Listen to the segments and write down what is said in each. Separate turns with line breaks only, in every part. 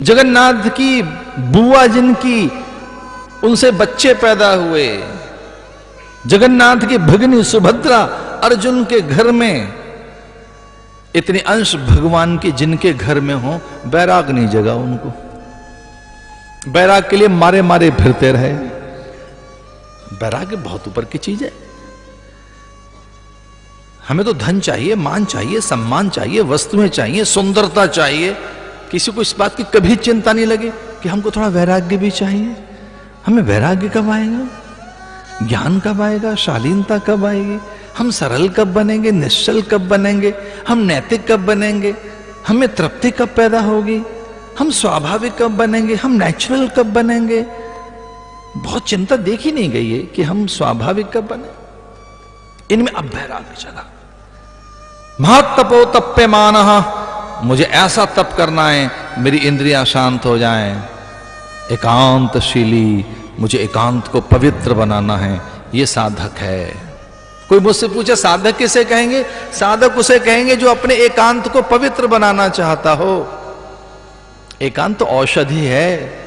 जगन्नाथ की बुआ जिनकी, उनसे बच्चे पैदा हुए। जगन्नाथ की भगिनी सुभद्रा, अर्जुन के घर में इतने अंश भगवान के जिनके घर में हो, बैराग नहीं जगा उनको। बैराग के लिए मारे मारे फिरते रहे। बैराग बहुत ऊपर की चीज है। हमें तो धन चाहिए, मान चाहिए, सम्मान चाहिए, वस्तुएं चाहिए, सुंदरता चाहिए। किसी को इस बात की कभी चिंता नहीं लगे कि हमको थोड़ा वैराग्य भी चाहिए। हमें वैराग्य कब आएगा? ज्ञान कब आएगा? शालीनता कब आएगी? हम सरल कब बनेंगे? निश्चल कब बनेंगे? हम नैतिक कब बनेंगे? हमें तृप्ति कब पैदा होगी? हम स्वाभाविक कब बनेंगे? हम नेचुरल कब बनेंगे? बहुत चिंता देखी नहीं गई है कि हम स्वाभाविक कब बने। इनमें अब वैराग्य चला। महत्तपो तप्यमानः, मुझे ऐसा तप करना है मेरी इंद्रियां शांत हो जाएं। एकांतशीली, मुझे एकांत को पवित्र बनाना है, ये साधक है। कोई मुझसे पूछे साधक किसे कहेंगे? साधक उसे कहेंगे जो अपने एकांत को पवित्र बनाना चाहता हो। एकांत तो औषधि है।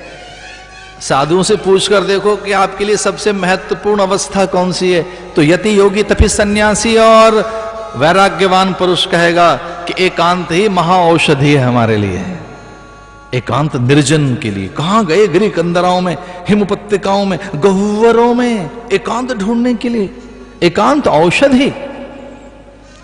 साधुओं से पूछकर देखो कि आपके लिए सबसे महत्वपूर्ण अवस्था कौन सी है, तो यति, योगी, तपि, सन्यासी और वैराग्यवान पुरुष कहेगा कि एकांत ही महा औषधि है हमारे लिए। एकांत निर्जन के लिए कहां गए? गिरि कंदराओं में, हिम उपत्यकाओं में, गह्वरों में एकांत ढूंढने के लिए। एकांत औषधि।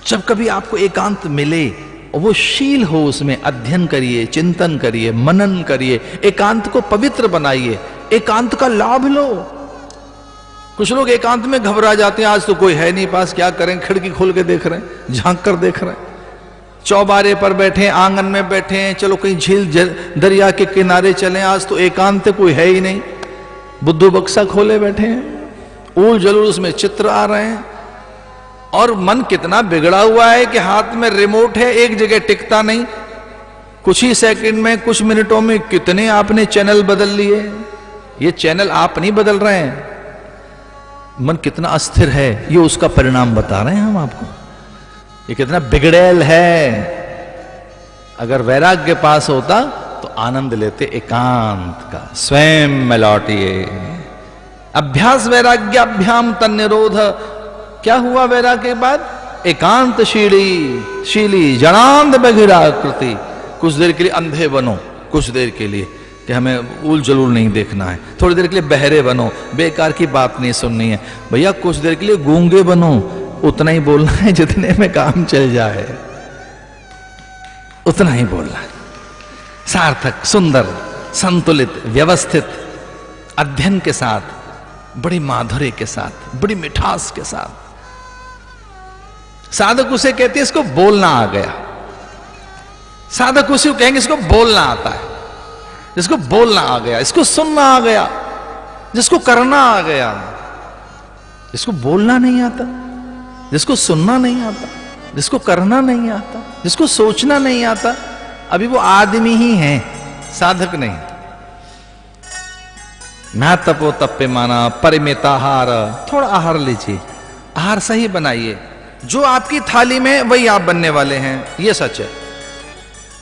जब कभी आपको एकांत मिले, वो शील हो, उसमें अध्ययन करिए, चिंतन करिए, मनन करिए, एकांत को पवित्र बनाइए, एकांत का लाभ लो। कुछ लोग एकांत में घबरा जाते हैं, आज तो कोई है नहीं पास, क्या करें? खिड़की खोल के देख रहे हैं, झांक कर देख रहे हैं, चौबारे पर बैठे, आंगन में बैठे हैं, चलो कहीं झील दरिया के किनारे चलें, आज तो एकांत कोई है ही नहीं। बुद्धू बक्सा खोले बैठे हैं, ऊल जलूस में चित्र आ रहे हैं, और मन कितना बिगड़ा हुआ है कि हाथ में रिमोट है, एक जगह टिकता नहीं। कुछ ही सेकंड में, कुछ मिनटों में कितने आपने चैनल बदल लिए। ये चैनल आप नहीं बदल रहे हैं। मन कितना अस्थिर है, ये उसका परिणाम बता रहे हैं हम आपको। ये कितना बिगड़ैल है। अगर वैराग्य पास होता तो आनंद लेते एकांत का। स्वयं में लौटिए। अभ्यास वैराग्याभ्याम तन्निरोध। क्या हुआ वैराग्य के बाद? एकांत शीली जड़ांत बघिराकृति। कुछ देर के लिए अंधे बनो, कुछ देर के लिए कि हमें ऊल जलूल नहीं देखना है। थोड़ी देर के लिए बहरे बनो, बेकार की बात नहीं सुननी है। भैया कुछ देर के लिए गूंगे बनो, उतना ही बोलना है जितने में काम चल जाए, उतना ही बोलना है। सार्थक, सुंदर, संतुलित, व्यवस्थित अध्ययन के साथ, बड़ी माधुर्य के साथ, बड़ी मिठास के साथ। साधक उसे कहते हैं इसको बोलना आ गया। साधक उसे कहेंगे इसको बोलना आता है, जिसको बोलना आ गया, इसको सुनना आ गया, जिसको करना आ गया। जिसको बोलना नहीं आता, जिसको सुनना नहीं आता, जिसको करना नहीं आता, जिसको सोचना नहीं आता, अभी वो आदमी ही है, साधक नहीं। ना तपो तप्य माना परिमिताहार। थोड़ा आहार लीजिए, आहार सही बनाइए। जो आपकी थाली में वही आप बनने वाले हैं, ये सच है।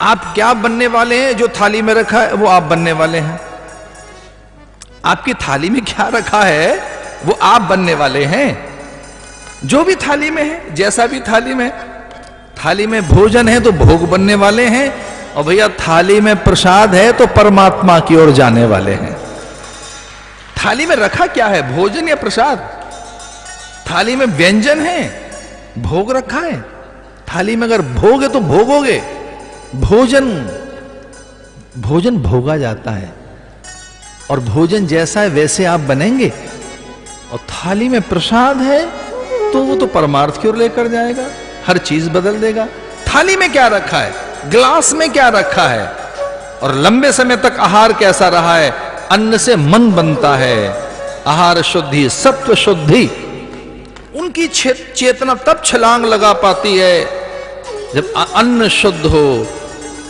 आप क्या बनने वाले हैं, जो थाली में रखा है वो आप बनने वाले हैं। आपकी थाली में क्या रखा है वो आप बनने वाले हैं। जो भी थाली में है, जैसा भी थाली में भोजन है तो भोग बनने वाले हैं, और भैया थाली में प्रसाद है तो परमात्मा की ओर जाने वाले हैं। थाली में रखा क्या है, भोजन या प्रसाद? थाली में व्यंजन है, भोग रखा है। थाली में अगर भोग है तो भोगोगे। भोजन भोगा जाता है, और भोजन जैसा है वैसे आप बनेंगे। और थाली में प्रसाद है तो वो तो परमार्थ की ओर लेकर जाएगा, हर चीज बदल देगा। थाली में क्या रखा है, ग्लास में क्या रखा है, और लंबे समय तक आहार कैसा रहा है। अन्न से मन बनता है, आहार शुद्धि, सत्व शुद्धि। उनकी चेतना तब छलांग लगा पाती है जब अन्न शुद्ध हो,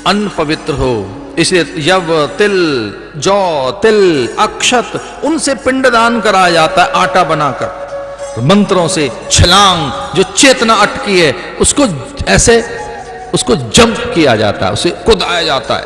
अन्न पवित्र हो। इसलिए यव, तिल, जौ, तिल, अक्षत, उनसे पिंडदान कराया जाता है आटा बनाकर। तो मंत्रों से छलांग, जो चेतना अटकी है उसको ऐसे, उसको जंप किया जाता है, उसे कुदाया जाता है।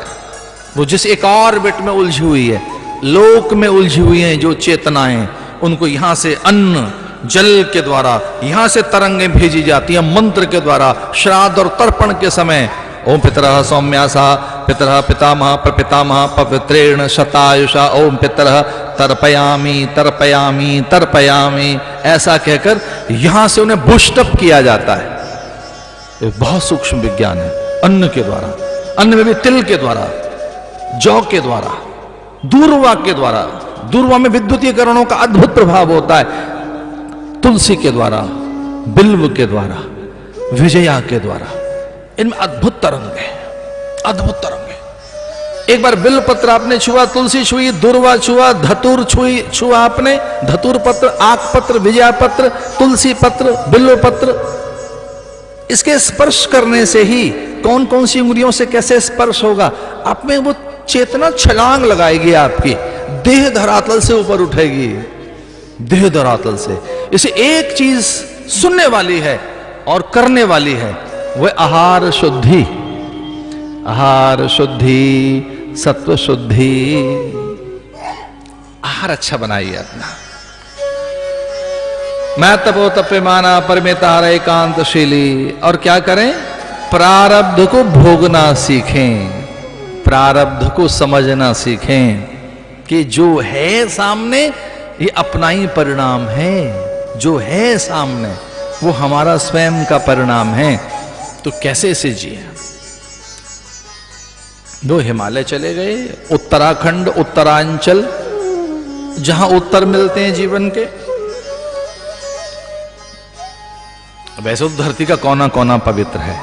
वो जिस एक ऑर्बिट में उलझी हुई है, लोक में उलझी हुई है जो चेतनाएं, उनको यहां से अन्न जल के द्वारा, यहां से तरंगें भेजी जाती हैं मंत्र के द्वारा। श्राद्ध और तर्पण के समय ओम पितरः सौम्यासा पितरः पितामह प्रपितामह पवित्रेण शतायुषा ओम पितरः तर्पयामि तर्पयामि तर्पयामि, ऐसा कहकर यहां से उन्हें बूस्टअप किया जाता है। एक बहुत सूक्ष्म विज्ञान है। अन्न के द्वारा, अन्न में भी तिल के द्वारा, जौ के द्वारा, दूर्वा के द्वारा, दूर्वा में विद्युतीकरणों का अद्भुत प्रभाव होता है। तुलसी के द्वारा, बिल्व के द्वारा, विजया के द्वारा, इनमें अद्भुत तरंग है, अद्भुत तरंग है। एक बार बिल्व पत्र आपने छुआ, तुलसी छुई, दूर्वा छुआ, धतूर छुआ आपने, धतूर पत्र, आक पत्र, विजया पत्र, तुलसी पत्र, बिल्व पत्र, इसके स्पर्श करने से ही कौन कौन सी उंगलियों से कैसे स्पर्श होगा, आप में वो चेतना छलांग लगाएगी, आपकी देह धरातल से ऊपर उठेगी, देह धरातल से। इसे एक चीज सुनने वाली है और करने वाली है, वह आहार शुद्धि, आहार शुद्धि, सत्व शुद्धि। आहार अच्छा बनाइए अपना। मैं तपो तप्यमाना परमेतार एकांतशीली। और क्या करें? प्रारब्ध को भोगना सीखें, प्रारब्ध को समझना सीखें कि जो है सामने ये अपना ही परिणाम है, जो है सामने वो हमारा स्वयं का परिणाम है। तो कैसे इसे जिए? दो हिमालय चले गए, उत्तराखंड, उत्तरांचल, जहां उत्तर मिलते हैं जीवन के। वैसे तो धरती का कोना कोना पवित्र है।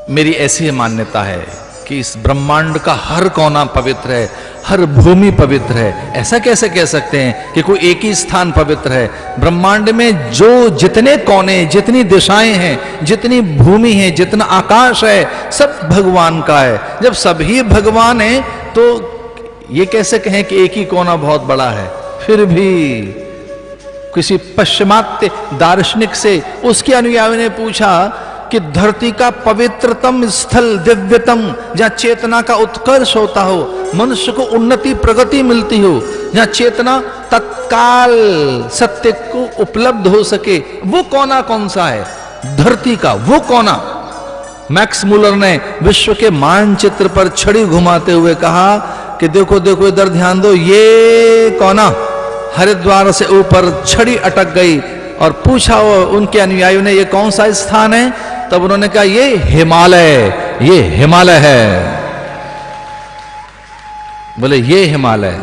मेरी ऐसी मान्यता है कि इस ब्रह्मांड का हर कोना पवित्र है, हर भूमि पवित्र है। ऐसा कैसे कह सकते हैं कि कोई एक ही स्थान पवित्र है? ब्रह्मांड में जो जितने कोने, जितनी दिशाएं हैं, जितनी भूमि है, जितना आकाश है, सब भगवान का है। जब सभी भगवान है तो ये कैसे कहें कि एक ही कोना बहुत बड़ा है? फिर भी किसी पश्चिमात्य दार्शनिक से उसके अनुयायी ने पूछा कि धरती का पवित्रतम स्थल, दिव्यतम, जहां चेतना का उत्कर्ष होता हो, मनुष्य को उन्नति प्रगति मिलती हो, जहां चेतना तत्काल सत्य को उपलब्ध हो सके, वो कोना कौन सा है? धरती का वो कोना। मैक्स मुलर ने विश्व के मानचित्र पर छड़ी घुमाते हुए कहा कि देखो देखो इधर ध्यान दो, ये कोना। हरिद्वार से ऊपर छड़ी अटक गई और पूछा वो उनके अनुयायियों ने, ये कौन सा स्थान है? तब उन्होंने कहा ये हिमालय, ये हिमालय है। बोले ये हिमालय।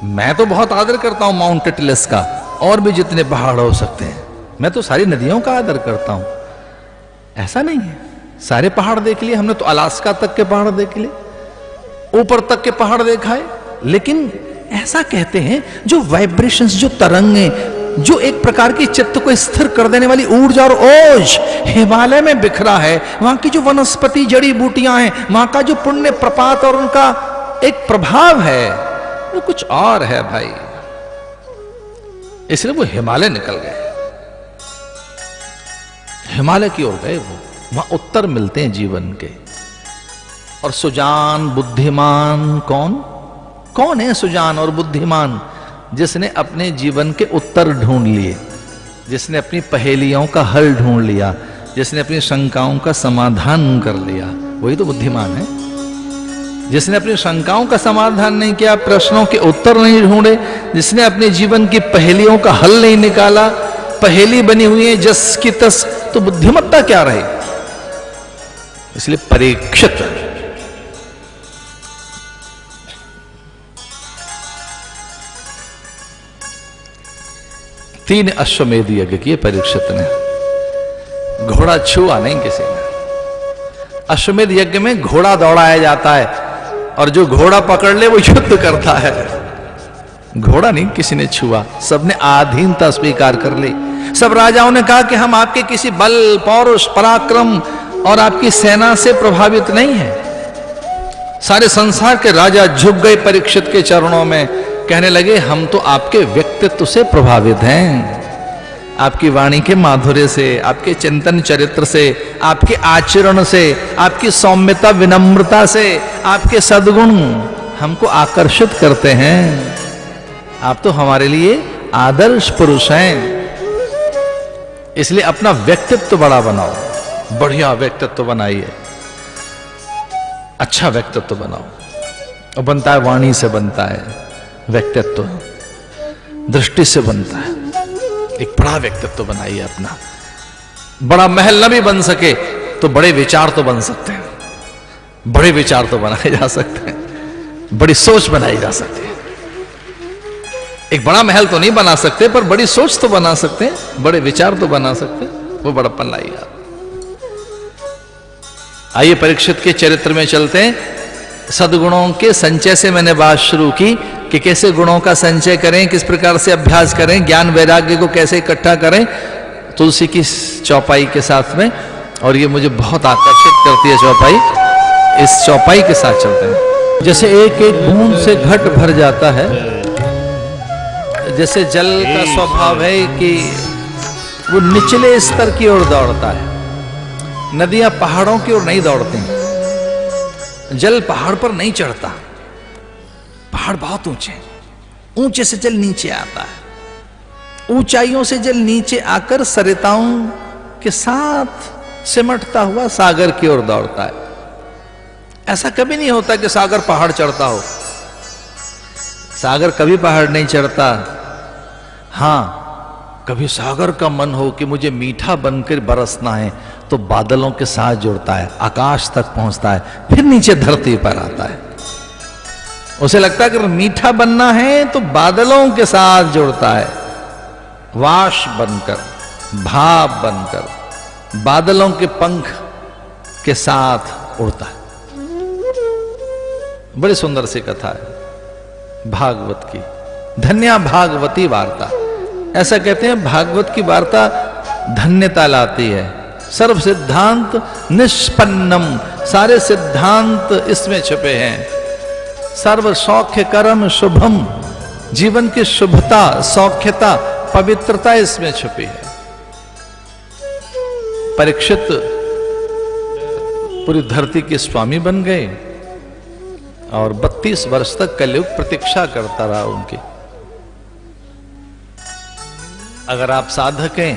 मैं तो बहुत आदर करता हूं माउंट एटलस का, और भी जितने पहाड़ हो सकते हैं। मैं तो सारी नदियों का आदर करता हूं। ऐसा नहीं है सारे पहाड़ देख लिए हमने, तो अलास्का तक के पहाड़ देख लिए, ऊपर तक के पहाड़ देखा है। लेकिन ऐसा कहते हैं जो वाइब्रेशंस, जो तरंगे, जो एक प्रकार की चित्त को स्थिर कर देने वाली ऊर्जा और ओज हिमालय में बिखरा है। वहां की जो वनस्पति, जड़ी बूटियां हैं, वहां का जो पुण्य प्रपात और उनका एक प्रभाव है, वो कुछ और है भाई। इसलिए वो हिमालय निकल गए, हिमालय की ओर गए। वो वहां उत्तर मिलते हैं जीवन के। और सुजान बुद्धिमान कौन? कौन है सुजान और बुद्धिमान? जिसने अपने जीवन के उत्तर ढूंढ लिए, जिसने अपनी पहेलियों का हल ढूंढ लिया, जिसने अपनी शंकाओं का समाधान कर लिया, वही तो बुद्धिमान है। जिसने अपनी शंकाओं का समाधान नहीं किया, प्रश्नों के उत्तर नहीं ढूंढे, जिसने अपने जीवन की पहेलियों का हल नहीं निकाला, पहेली बनी हुई है जस की तस, तो बुद्धिमत्ता क्या रहे? इसलिए परीक्षित तीन अश्वमेध यज्ञ किए परीक्षित ने। घोड़ा छुआ नहीं किसी ने। अश्वमेध यज्ञ में घोड़ा दौड़ाया जाता है और जो घोड़ा पकड़ ले वो युद्ध करता है। घोड़ा नहीं किसी ने छुआ, सबने आधीनता स्वीकार कर ली। सब राजाओं ने कहा कि हम आपके किसी बल, पौरुष, पराक्रम और आपकी सेना से प्रभावित नहीं है। सारे संसार के राजा झुक गए परीक्षित के चरणों में, कहने लगे हम तो आपके व्यक्तित्व से प्रभावित हैं। आपकी वाणी के माधुर्य से, आपके चिंतन चरित्र से, आपके आचरण से, आपकी सौम्यता विनम्रता से, आपके सद्गुण हमको आकर्षित करते हैं। आप तो हमारे लिए आदर्श पुरुष हैं। इसलिए अपना व्यक्तित्व बड़ा बनाओ, बढ़िया व्यक्तित्व बनाइए, अच्छा व्यक्तित्व बनाओ। और बनता है वाणी से, बनता है व्यक्तित्व, दृष्टि से बनता है। एक बड़ा व्यक्तित्व बनाइए अपना। बड़ा महल न भी बन सके तो बड़े विचार तो बन सकते हैं, बड़े विचार तो बनाए जा सकते हैं, बड़ी सोच बनाई जा सकती है। एक बड़ा महल तो नहीं बना सकते, पर बड़ी सोच तो बना सकते हैं, बड़े विचार तो बना सकते हैं। वो बड़प्पन लाइए आप। आइए परीक्षित के चरित्र में चलते हैं। सद्गुणों के संचय से मैंने बात शुरू की कि कैसे गुणों का संचय करें, किस प्रकार से अभ्यास करें, ज्ञान वैराग्य को कैसे इकट्ठा करें तुलसी की चौपाई के साथ में। और ये मुझे बहुत आकर्षित करती है चौपाई। इस चौपाई के साथ चलते हैं। जैसे एक एक बूंद से घट भर जाता है, जैसे जल का स्वभाव है कि वो निचले स्तर की ओर दौड़ता है। नदियां पहाड़ों की ओर नहीं दौड़ती, जल पहाड़ पर नहीं चढ़ता, पहाड़ बहुत ऊंचे, ऊंचे से जल नीचे आता है, ऊंचाइयों से जल नीचे आकर सरिताओं के साथ सिमटता हुआ सागर की ओर दौड़ता है। ऐसा कभी नहीं होता कि सागर पहाड़ चढ़ता हो, सागर कभी पहाड़ नहीं चढ़ता। हां, कभी सागर का मन हो कि मुझे मीठा बनकर बरसना है तो बादलों के साथ जुड़ता है, आकाश तक पहुंचता है, फिर नीचे धरती पर आता है। उसे लगता है कि मीठा बनना है तो बादलों के साथ जुड़ता है, वाष्प बनकर, भाप बनकर बादलों के पंख के साथ उड़ता है। बड़ी सुंदर सी कथा है भागवत की, धन्या भागवती वार्ता। ऐसा कहते हैं भागवत की वार्ता धन्यता लाती है। सर्व सिद्धांत निष्पन्नम, सारे सिद्धांत इसमें छुपे हैं। सर्व सौख्य कर्म शुभम, जीवन की शुभता, सौख्यता, पवित्रता इसमें छुपी है। परीक्षित पूरी धरती के स्वामी बन गए और 32 वर्ष तक कलयुग प्रतीक्षा करता रहा उनकी। अगर आप साधक हैं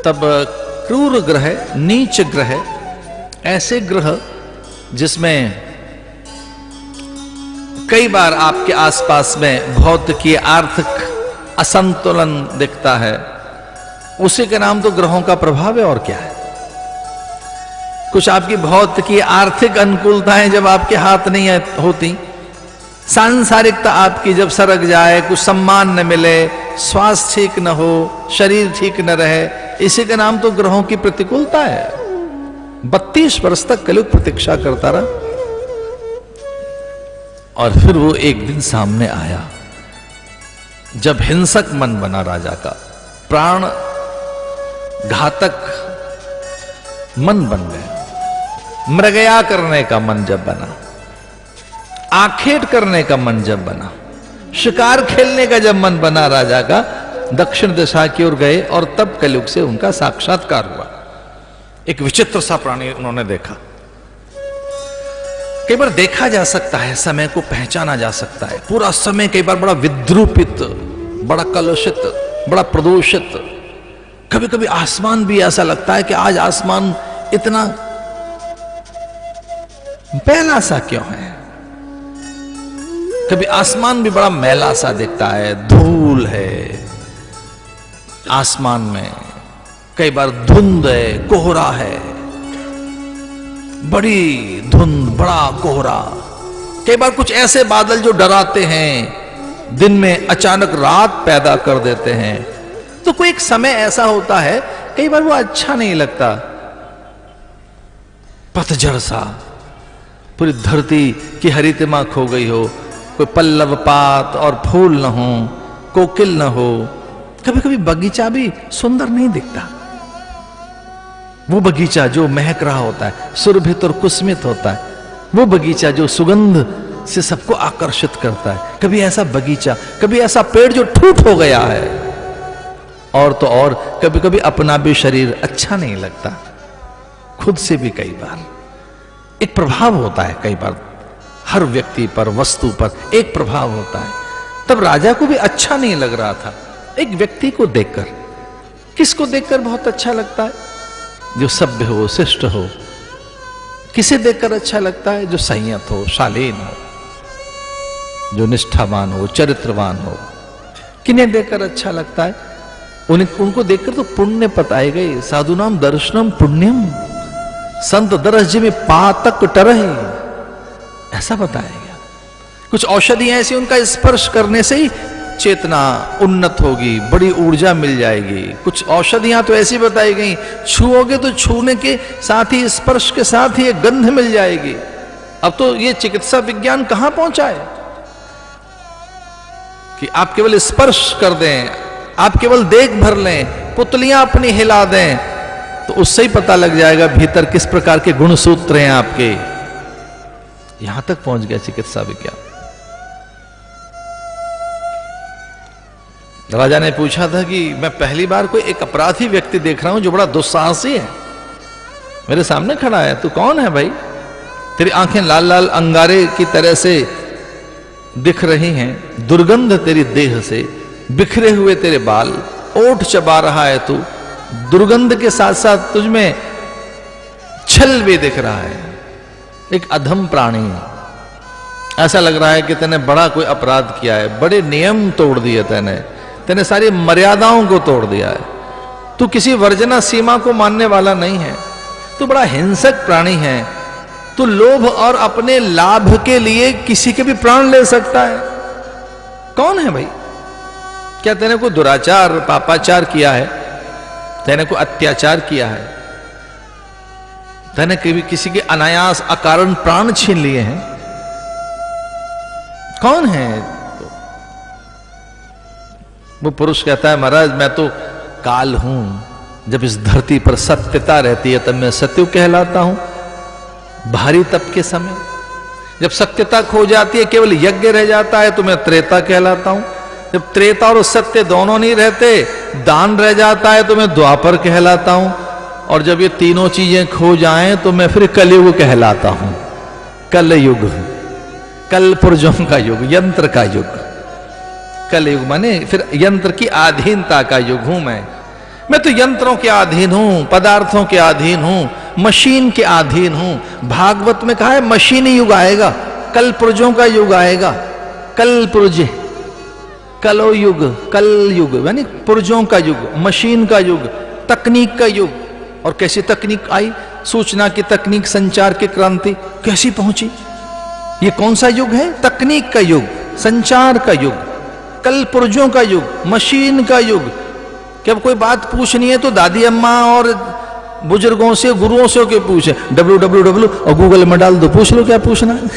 तब क्रूर ग्रह, नीच ग्रह, ऐसे ग्रह जिसमें कई बार आपके आसपास में भौतिकी आर्थिक असंतुलन दिखता है, उसी के नाम तो ग्रहों का प्रभाव है और क्या है। कुछ आपकी भौतिकी आर्थिक अनुकूलताएं जब आपके हाथ नहीं होती, सांसारिकता आपकी जब सरक जाए, कुछ सम्मान न मिले, स्वास्थ्य ठीक न हो, शरीर ठीक न रहे, इसी का नाम तो ग्रहों की प्रतिकूलता है। 32 वर्ष तक कलयुग प्रतीक्षा करता रहा और फिर वो एक दिन सामने आया जब हिंसक मन बना राजा का, प्राण घातक मन बन गया, मृगया करने का मन जब बना, आखेट करने का मन जब बना, शिकार खेलने का जब मन बना राजा का, दक्षिण दिशा की ओर गए और तब कलयुग से उनका साक्षात्कार हुआ। एक विचित्र सा प्राणी उन्होंने देखा। कई बार देखा जा सकता है, समय को पहचाना जा सकता है। पूरा समय कई बार बड़ा विद्रूपित, बड़ा कलुषित, बड़ा प्रदूषित। कभी कभी आसमान भी ऐसा लगता है कि आज आसमान इतना मैला सा क्यों है। कभी आसमान भी बड़ा मैला सा दिखता है, धूल है आसमान में, कई बार धुंध है, कोहरा है, बड़ी धुंध, बड़ा कोहरा। कई बार कुछ ऐसे बादल जो डराते हैं, दिन में अचानक रात पैदा कर देते हैं। तो कोई एक समय ऐसा होता है, कई बार वो अच्छा नहीं लगता, पतझड़ सा, पूरी धरती की हरितिमा खो गई हो, कोई पल्लव पात और फूल न हो, कोकिल न हो। कभी कभी बगीचा भी सुंदर नहीं दिखता। वो बगीचा जो महक रहा होता है, सुरभित और कुसमित होता है, वो बगीचा जो सुगंध से सबको आकर्षित करता है। कभी ऐसा बगीचा, कभी ऐसा पेड़ जो ठूठ हो गया है, और तो और कभी कभी अपना भी शरीर अच्छा नहीं लगता, खुद से भी कई बार एक प्रभाव होता है, कई बार हर व्यक्ति पर, वस्तु पर एक प्रभाव होता है। तब राजा को भी अच्छा नहीं लग रहा था एक व्यक्ति को देखकर। किसको देखकर बहुत अच्छा लगता है? जो सभ्य हो, शिष्ट हो। किसे देखकर अच्छा लगता है? जो संयत हो, शालीन हो, जो निष्ठावान हो, चरित्रवान हो। किन्हें देखकर अच्छा लगता है? उनको देखकर तो पुण्य बताए गए। साधु नाम दर्शनम पुण्यम, संत दरस जिमे पातक टरहे, ऐसा बताया गया। कुछ औषधियां ऐसी, उनका स्पर्श करने से ही चेतना उन्नत होगी, बड़ी ऊर्जा मिल जाएगी। कुछ औषधियां तो ऐसी बताई गई, छुओगे तो छूने के साथ ही, स्पर्श के साथ ही एक गंध मिल जाएगी। अब तो ये चिकित्सा विज्ञान कहां पहुंचा है कि आप केवल स्पर्श कर दें, आप केवल देख भर लें, पुतलियां अपनी हिला दें, तो उससे ही पता लग जाएगा भीतर किस प्रकार के गुण सूत्र हैं आपके। यहां तक पहुंच गया चिकित्सा विज्ञान। राजा ने पूछा था कि मैं पहली बार कोई एक अपराधी व्यक्ति देख रहा हूं जो बड़ा दुस्साहसी है, मेरे सामने खड़ा है। तू कौन है भाई? तेरी आंखें लाल लाल अंगारे की तरह से दिख रही हैं, दुर्गंध तेरी देह से, बिखरे हुए तेरे बाल, ओठ चबा रहा है तू, दुर्गंध के साथ साथ तुझमें छल भी दिख रहा है। एक अधम प्राणी, ऐसा लग रहा है कि तूने बड़ा कोई अपराध किया है, बड़े नियम तोड़ दिए तूने सारी मर्यादाओं को तोड़ दिया है। तू किसी वर्जना सीमा को मानने वाला नहीं है, तू बड़ा हिंसक प्राणी है। तू लोभ और अपने लाभ के लिए किसी के भी प्राण ले सकता है। कौन है भाई? क्या तूने कोई दुराचार, पापाचार किया है? तूने कोई अत्याचार किया है? तूने कभी किसी के अनायास अकारण प्राण छीन लिए हैं? कौन है? वो पुरुष कहता है, महाराज मैं तो काल हूं, जब इस धरती पर सत्यता रहती है तब मैं सत्युग कहलाता हूं। भारी तप के समय जब सत्यता खो जाती है, केवल यज्ञ रह जाता है, तो मैं त्रेता कहलाता हूं। जब त्रेता और सत्य दोनों नहीं रहते, दान रह जाता है, तो मैं द्वापर कहलाता हूं। और जब ये तीनों चीजें खो जाएं तो मैं फिर कलयुग कहलाता हूं। कलयुग, कल पुर्जों का युग, यंत्र का युग। कलयुग माने फिर यंत्र की अधीनता का युग हूं मैं तो यंत्रों के अधीन हूं, पदार्थों के अधीन हूं, मशीन के अधीन हूं। भागवत में कहा है मशीनी युग आएगा, कल पुर्जों का युग आएगा। कल पुर्जे, कलो युग, कल युग यानी पुर्जों का युग, मशीन का युग, तकनीक का युग। और कैसी तकनीक आई? सूचना की तकनीक, संचार की क्रांति कैसी पहुंची? ये कौन सा युग है? तकनीक का युग, संचार का युग, कल पुर्जों का युग, मशीन का युग। कि अब कोई बात पूछनी है तो दादी अम्मा और बुजुर्गों से, गुरुओं से के पूछे, www और गूगल में डाल दो, पूछ लो क्या पूछना है।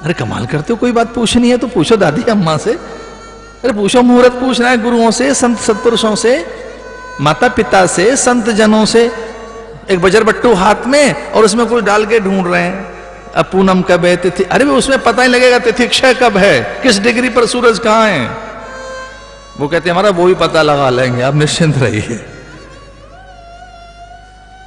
अरे कमाल करते हो, कोई बात पूछनी है तो पूछो दादी अम्मा से। अरे पूछो, मुहूर्त पूछना है गुरुओं से, संत सत्पुरुषों से, माता पिता से, संत जनों से। एक बजर बट्टू हाथ में और उसमें कुछ डाल के ढूंढ रहे हैं, अब पूनम कब है, तिथि, अरे उसमें पता ही लगेगा तिथि क्षय कब है, किस डिग्री पर सूरज कहां है। वो कहते हैं हमारा वो भी पता लगा लेंगे, आप निश्चिंत रहिए।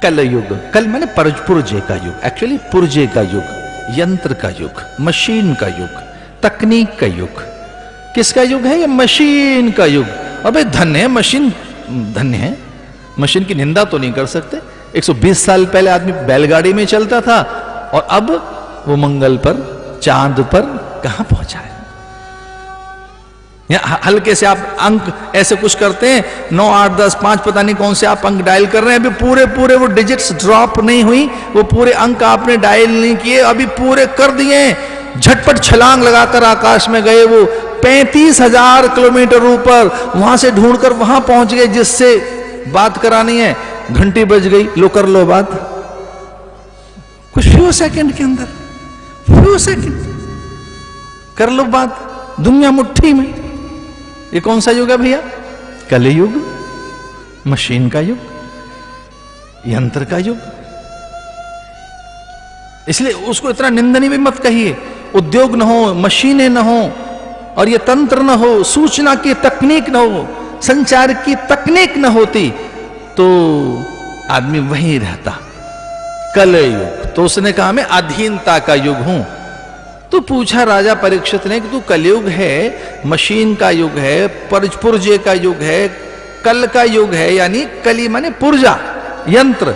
कल युग, कल मैंने पुर्जे का युग, एक्चुअली पुर्जे का युग, यंत्र का युग, मशीन का युग, तकनीक का युग। किसका युग है? ये मशीन का युग। अबे धन्य है मशीन, धन्य है मशीन की निंदा तो नहीं कर सकते। 120 साल पहले आदमी बैलगाड़ी में चलता था और अब वो मंगल पर, चांद पर कहां पहुंचा है। या हल्के से आप अंक ऐसे कुछ करते हैं, 9 8 10 5 पता नहीं कौन से आप अंक डायल कर रहे हैं, अभी पूरे पूरे वो डिजिट्स ड्रॉप नहीं हुई, वो पूरे अंक आपने डायल नहीं किए, अभी पूरे कर दिए। झटपट छलांग लगाकर आकाश में गए, वो 35,000 किलोमीटर ऊपर, वहां से ढूंढकर वहां पहुंच गए जिससे बात करानी है। घंटी बज गई, लो कर लो बात, कुछ फ्यू सेकंड के अंदर, फ्यू सेकंड कर लो बात, दुनिया मुट्ठी में। ये कौन सा युग है भैया? कलयुग, मशीन का युग, यंत्र का युग। इसलिए उसको इतना निंदनीय भी मत कहिए। उद्योग न हो, मशीनें न हो, और ये तंत्र न हो, सूचना की तकनीक न हो, संचार की तकनीक न होती तो आदमी वहीं रहता। कलयुग, तो उसने कहा मैं अधीनता का युग हूं। तो पूछा राजा परीक्षित ने कि तू कलयुग है, मशीन का युग है, पुर्जे का युग है, कल का युग है, यानी कली माने पुर्जा, यंत्र,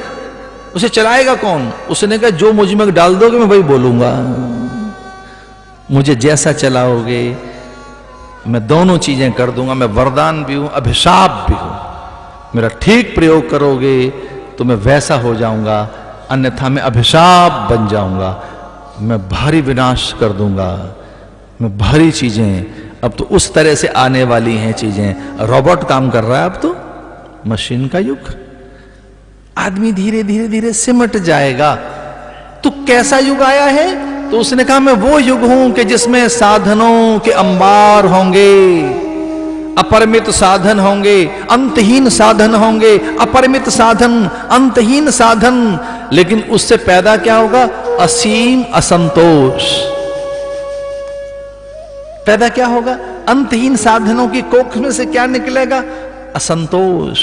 उसे चलाएगा कौन? उसने कहा जो मुझ में डाल दोगे मैं वही बोलूंगा, मुझे जैसा चलाओगे मैं दोनों चीजें कर दूंगा। मैं वरदान भी हूं, अभिशाप भी हूं। मेरा ठीक प्रयोग करोगे तो मैं वैसा हो जाऊंगा, अन्यथा मैं अभिशाप बन जाऊंगा, मैं भारी विनाश कर दूंगा, मैं भारी चीजें। अब तो उस तरह से आने वाली हैं चीजें, रोबोट काम कर रहा है अब तो, मशीन का युग। आदमी धीरे धीरे धीरे सिमट जाएगा। तो कैसा युग आया है? तो उसने कहा मैं वो युग हूं कि जिसमें साधनों के अंबार होंगे, अपरिमित साधन होंगे, अंतहीन साधन होंगे, अपरिमित साधन, अंतहीन साधन। लेकिन उससे पैदा क्या होगा? असीम असंतोष। पैदा क्या होगा? अंतहीन साधनों की कोख में से क्या निकलेगा? असंतोष।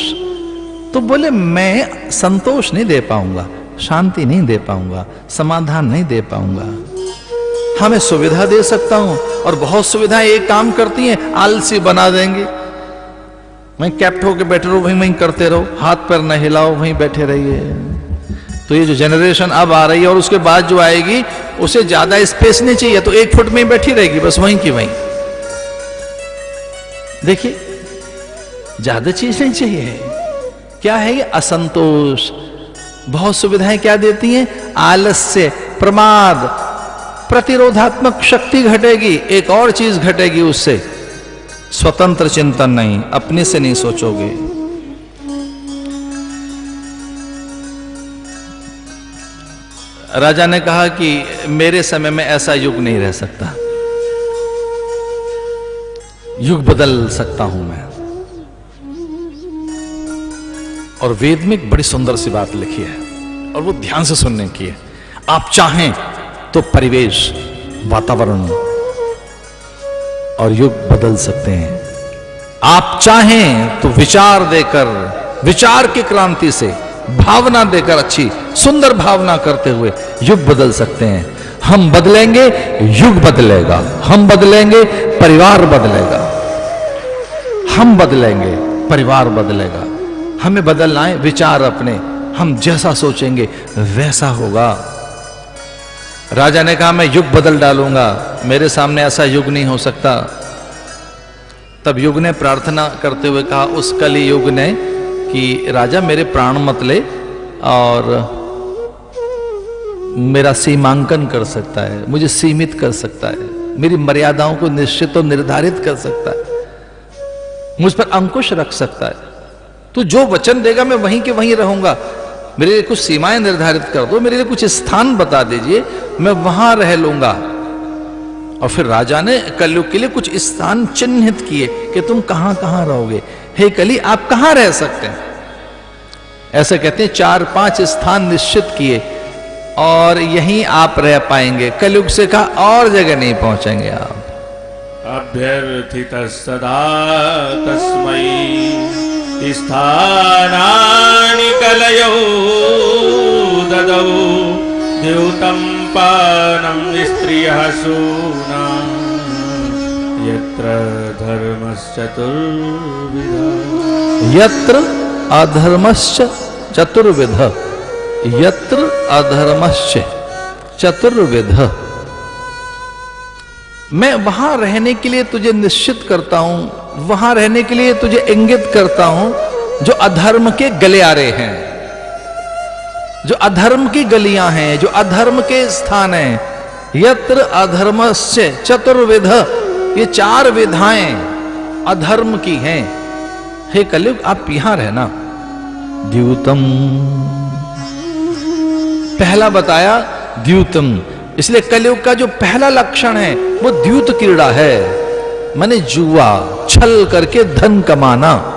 तो बोले मैं संतोष नहीं दे पाऊंगा, शांति नहीं दे पाऊंगा, समाधान नहीं दे पाऊंगा। हाँ, मैं सुविधा दे सकता हूं, और बहुत सुविधाएं एक काम करती हैं, आलसी बना देंगे। वहीं कैप्ट होके बैठे रहो, वहीं करते रहो, हाथ पैर न हिलाओ, वहीं बैठे रहिए। तो ये जो जनरेशन अब आ रही है और उसके बाद जो आएगी, उसे ज्यादा स्पेस नहीं चाहिए, तो 1 फुट में ही बैठी रहेगी, बस वहीं की वहीं। देखिए, ज्यादा चीज नहीं चाहिए। क्या है ये? असंतोष। बहुत सुविधाएं क्या देती हैं? आलस्य, प्रमाद, प्रतिरोधात्मक शक्ति घटेगी, एक और चीज घटेगी उससे, स्वतंत्र चिंतन नहीं, अपने से नहीं सोचोगे। राजा ने कहा कि मेरे समय में ऐसा युग नहीं रह सकता, युग बदल सकता हूं मैं। और वेद में एक बड़ी सुंदर सी बात लिखी है, और वो ध्यान से सुनने की है। आप चाहें तो परिवेश, वातावरण और युग बदल सकते हैं। आप चाहें तो विचार देकर, विचार की क्रांति से, भावना देकर, अच्छी सुंदर भावना करते हुए युग बदल सकते हैं। हम बदलेंगे, युग बदलेगा। हम बदलेंगे, परिवार बदलेगा। हम बदलेंगे, परिवार बदलेगा। हमें बदलना है विचार अपने, हम जैसा सोचेंगे वैसा होगा। राजा ने कहा मैं युग बदल डालूंगा, मेरे सामने ऐसा युग नहीं हो सकता। तब युग ने प्रार्थना करते हुए कहा, उस कली युग ने, कि राजा मेरे प्राण मत ले, और मेरा सीमांकन कर सकता है, मुझे सीमित कर सकता है, मेरी मर्यादाओं को निश्चित और निर्धारित कर सकता है, मुझ पर अंकुश रख सकता है। तो जो वचन देगा मैं वहीं के वहीं रहूंगा। मेरे लिए कुछ सीमाएं निर्धारित कर दो, मेरे लिए कुछ स्थान बता दीजिए, मैं वहां रह लूंगा। और फिर राजा ने कलयुग के लिए कुछ स्थान चिन्हित किए कि तुम कहां कहां रहोगे। हे कली, आप कहां रह सकते हैं? ऐसे कहते हैं 4-5 स्थान निश्चित किए, और यहीं आप रह पाएंगे। कलयुग से कहा और जगह नहीं पहुंचेंगे आप।
अभ्यर्थित सदा तस्मै स्थानानि कलयौ ददौ द्यूतं पानं स्त्रियः सूना यत्र धर्मश्चतुर्विधः।
यत्र अधर्मश्च चतुर्विध, यत्र अधर्मश्च चतुर्विध। मैं वहां रहने के लिए तुझे निश्चित करता हूं, वहां रहने के लिए तुझे इंगित करता हूं जो अधर्म के गलियारे हैं, जो अधर्म की गलियां हैं, जो अधर्म के स्थान हैं। यत्र अधर्मस्य चतुर्विध, ये 4 विधाएं अधर्म की हैं। हे कलयुग, आप यहां रहना। द्यूतम, पहला बताया द्यूतम, इसलिए कलयुग का जो पहला लक्षण है वो द्यूत क्रीड़ा है, माने जुआ, छल करके धन कमाना।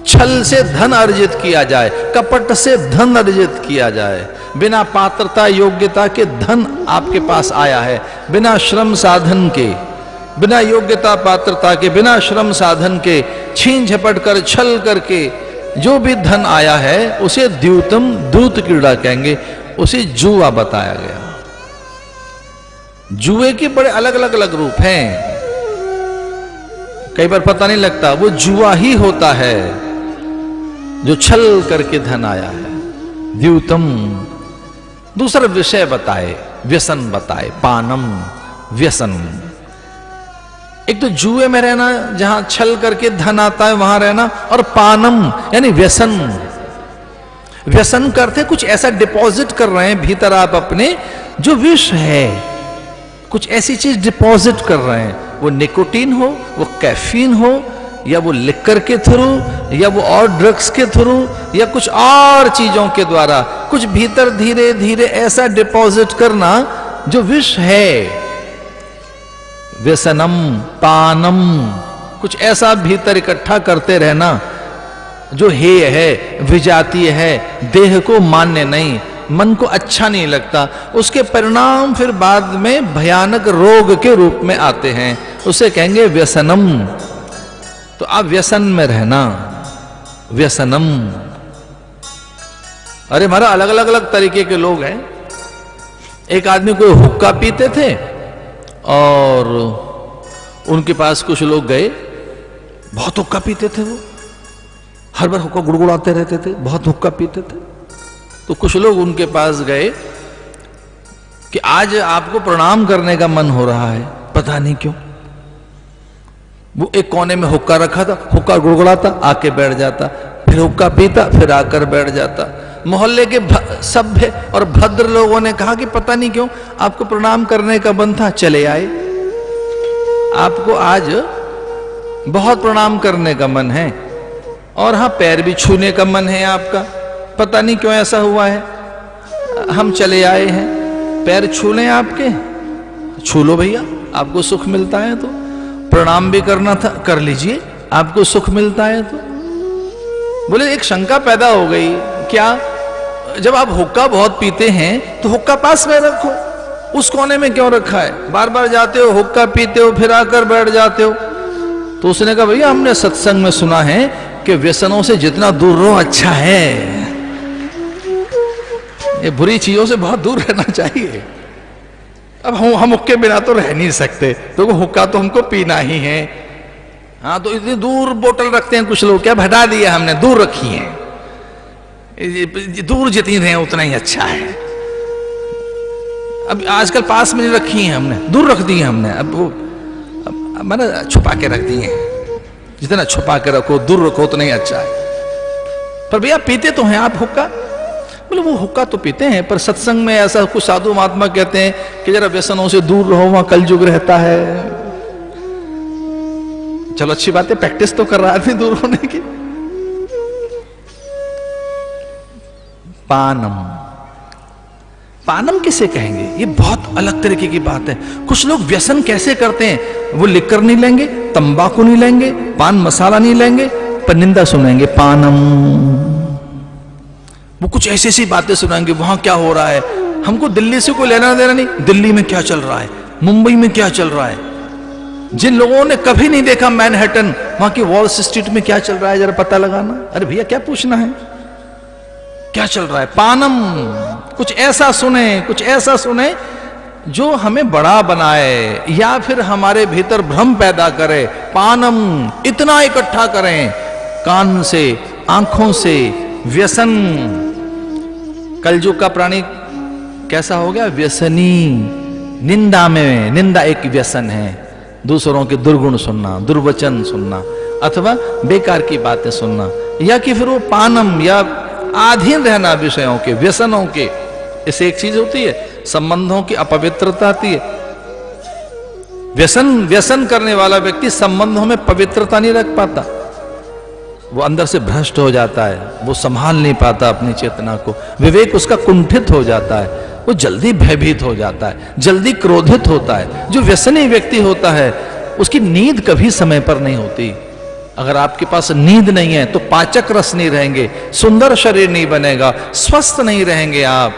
छल से धन अर्जित किया जाए, कपट से धन अर्जित किया जाए, बिना पात्रता योग्यता के धन आपके पास आया है, बिना श्रम साधन के। बिना योग्यता पात्रता के, बिना श्रम साधन के, छीन झपट कर, छल करके जो भी धन आया है उसे द्यूतम, दूत क्रीड़ा कहेंगे, उसे जुआ बताया गया। जुए के बड़े अलग अलग रूप हैं, कई बार पता नहीं लगता वो जुआ ही होता है जो छल करके धन आया है। द्यूतम। दूसरा विषय बताए, व्यसन बताए, पानम, व्यसन। एक तो जुए में रहना जहां छल करके धन आता है वहां रहना, और पानम यानी व्यसन। व्यसन करते कुछ ऐसा डिपॉजिट कर रहे हैं भीतर आप अपने जो विष है, कुछ ऐसी चीज डिपॉजिट कर रहे हैं, वो निकोटीन हो, वो कैफीन हो, या वो लिकर के थ्रू, या वो और ड्रग्स के थ्रू, या कुछ और चीजों के द्वारा कुछ भीतर धीरे धीरे ऐसा डिपॉजिट करना जो विष है। व्यसनम, पानम, कुछ ऐसा भीतर इकट्ठा करते रहना जो हेय है, विजातीय है, देह को मान्य नहीं, मन को अच्छा नहीं लगता, उसके परिणाम फिर बाद में भयानक रोग के रूप में आते हैं, उसे कहेंगे व्यसनम। तो आप व्यसन में रहना, व्यसनम। अरे हमारा अलग अलग तरीके के लोग हैं। एक आदमी कोई हुक्का पीते थे और उनके पास कुछ लोग गए, बहुत हुक्का पीते थे, वो हर बार हुक्का गुड़गुड़ाते रहते थे, बहुत हुक्का पीते थे। तो कुछ लोग उनके पास गए कि आज आपको प्रणाम करने का मन हो रहा है, पता नहीं क्यों। वो एक कोने में हुक्का रखा था, हुक्का गुड़गुड़ाता, आके बैठ जाता, फिर हुक्का पीता, फिर आकर बैठ जाता। मोहल्ले के सभ्य और भद्र लोगों ने कहा कि पता नहीं क्यों आपको प्रणाम करने का मन था, चले आए। आपको आज बहुत प्रणाम करने का मन है, और हाँ पैर भी छूने का मन है आपका, पता नहीं क्यों ऐसा हुआ है, हम चले आए हैं। पैर छू लें आपके, छू लो भैया, आपको सुख मिलता है तो। प्रणाम भी करना था, कर लीजिए, आपको सुख मिलता है तो। बोले एक शंका पैदा हो गई, क्या? जब आप हुक्का बहुत पीते हैं तो हुक्का पास में रखो, उस कोने में क्यों रखा है? बार बार जाते हो, हुक्का पीते हो, फिर आकर बैठ जाते हो। तो उसने कहा भैया हमने सत्संग में सुना है कि व्यसनों से जितना दूर रहो अच्छा है, ये बुरी चीजों से बहुत दूर रहना चाहिए। अब हम हुक्के बिना तो रह नहीं सकते, तो हुक्का तो हमको पीना ही है। हाँ, तो इतनी दूर बोतल रखते हैं कुछ लोग, क्या हटा दिया हमने, दूर रखी है, दूर जितनी रहे उतना ही अच्छा है। अब आजकल पास में नहीं रखी है हमने, दूर रख दी है हमने। अब वो मैंने छुपा के रख दी है, जितना छुपा के रखो, दूर रखो उतना ही अच्छा है। पर भैया पीते तो हैं आप हुक्का? बोले वो हुक्का तो पीते हैं, पर सत्संग में ऐसा कुछ साधु महात्मा कहते हैं कि जरा व्यसनों से दूर रहो, वहां कलयुग रहता है। चलो अच्छी बात है, प्रैक्टिस तो कर रहा है दूर होने की। पानम, पानम किसे कहेंगे? ये बहुत अलग तरीके की बात है। कुछ लोग व्यसन कैसे करते हैं, वो लिकर नहीं लेंगे, तंबाकू नहीं लेंगे, पान मसाला नहीं लेंगे, पर निंदा सुनेंगे, पानम। वो कुछ ऐसी ऐसी बातें सुनाएंगे, वहां क्या हो रहा है, हमको दिल्ली से कोई लेना देना नहीं, दिल्ली में क्या चल रहा है, मुंबई में क्या चल रहा है। जिन लोगों ने कभी नहीं देखा मैनहट्टन, वहां की वॉल स्ट्रीट में क्या चल रहा है, जरा पता लगाना। अरे भैया क्या पूछना है, क्या चल रहा है? पानम। कुछ ऐसा सुने, कुछ ऐसा सुने जो हमें बड़ा बनाए, या फिर हमारे भीतर भ्रम पैदा करे। पानम, इतना इकट्ठा करें, कान से, आंखों से, व्यसन। कलयुग का प्राणी कैसा हो गया? व्यसनी। निंदा में, निंदा एक व्यसन है, दूसरों के दुर्गुण सुनना, दुर्वचन सुनना, अथवा बेकार की बातें सुनना, या कि फिर वो पानम या आधीन रहना विषयों के, व्यसनों के। इससे एक चीज होती है, संबंधों की अपवित्रता आती है। व्यसन करने वाला व्यक्ति संबंधों में पवित्रता नहीं रख पाता, वो अंदर से भ्रष्ट हो जाता है, वो संभाल नहीं पाता अपनी चेतना को, विवेक उसका कुंठित हो जाता है, वो जल्दी भयभीत हो जाता है, जल्दी क्रोधित होता है। जो व्यसनी व्यक्ति होता है उसकी नींद कभी समय पर नहीं होती। अगर आपके पास नींद नहीं है तो पाचक रस नहीं रहेंगे, सुंदर शरीर नहीं बनेगा, स्वस्थ नहीं रहेंगे आप।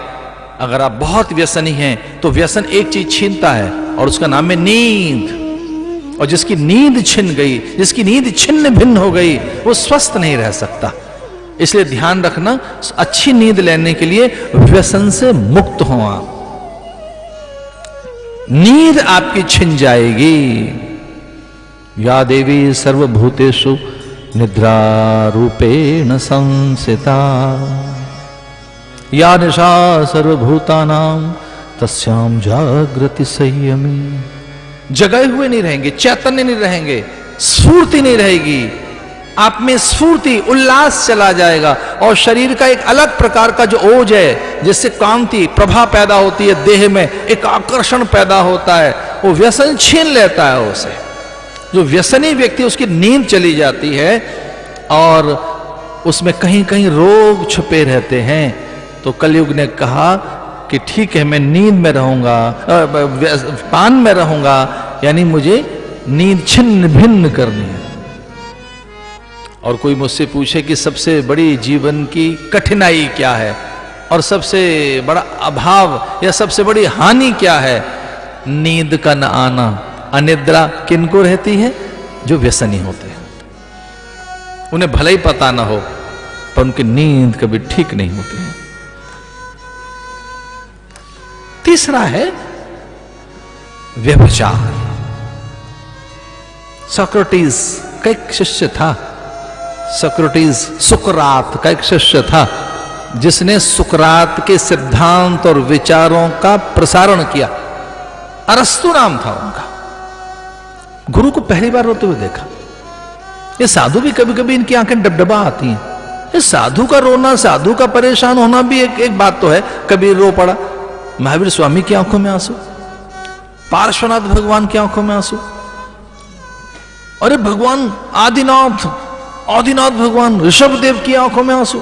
अगर आप बहुत व्यसनी हैं तो व्यसन एक चीज छीनता है और उसका नाम है नींद। और जिसकी नींद छिन गई, जिसकी नींद छिन्न भिन्न हो गई, वो स्वस्थ नहीं रह सकता। इसलिए ध्यान रखना, अच्छी नींद लेने के लिए व्यसन से मुक्त हो आप। नींद आपकी छिन जाएगी। या देवी सर्वभूतेषु निद्रा रूपेण संसिता, या निशा सर्वभूतानां तस्याम जागृति संयमी। जगे हुए नहीं रहेंगे, चैतन्य नहीं रहेंगे, स्फूर्ति नहीं रहेगी, आप में स्फूर्ति उल्लास चला जाएगा और शरीर का एक अलग प्रकार का जो ओज है, जिससे कांति प्रभा पैदा होती है, देह में एक आकर्षण पैदा होता है, वो व्यसन छीन लेता है उसे। जो व्यसनी व्यक्ति, उसकी नींद चली जाती है और उसमें कहीं कहीं रोग छुपे रहते हैं। तो कलयुग ने कहा कि ठीक है, मैं नींद में रहूंगा, पान में रहूंगा, यानी मुझे नींद छिन्न भिन्न करनी है। और कोई मुझसे पूछे कि सबसे बड़ी जीवन की कठिनाई क्या है और सबसे बड़ा अभाव या सबसे बड़ी हानि क्या है? नींद का न आना। अनिद्रा किनको रहती है? जो व्यसनी होते हैं। उन्हें भले ही पता ना हो, पर उनकी नींद कभी ठीक नहीं होती है। तीसरा है व्यभिचार। सोक्रेटिस का एक शिष्य था, सोक्रेटिस सुकरात का एक शिष्य था, जिसने सुकरात के सिद्धांत और विचारों का प्रसारण किया। अरस्तु नाम था उनका। गुरु को पहली बार रोते हुए देखा। ये साधु भी कभी कभी इनकी आंखें डबडबा आती हैं। ये साधु का रोना, साधु का परेशान होना भी एक बात तो है। कभी रो पड़ा। महावीर स्वामी की आंखों में आंसू, पार्श्वनाथ भगवान की आंखों में आंसू, अरे भगवान आदिनाथ भगवान ऋषभ देव की आंखों में आंसू।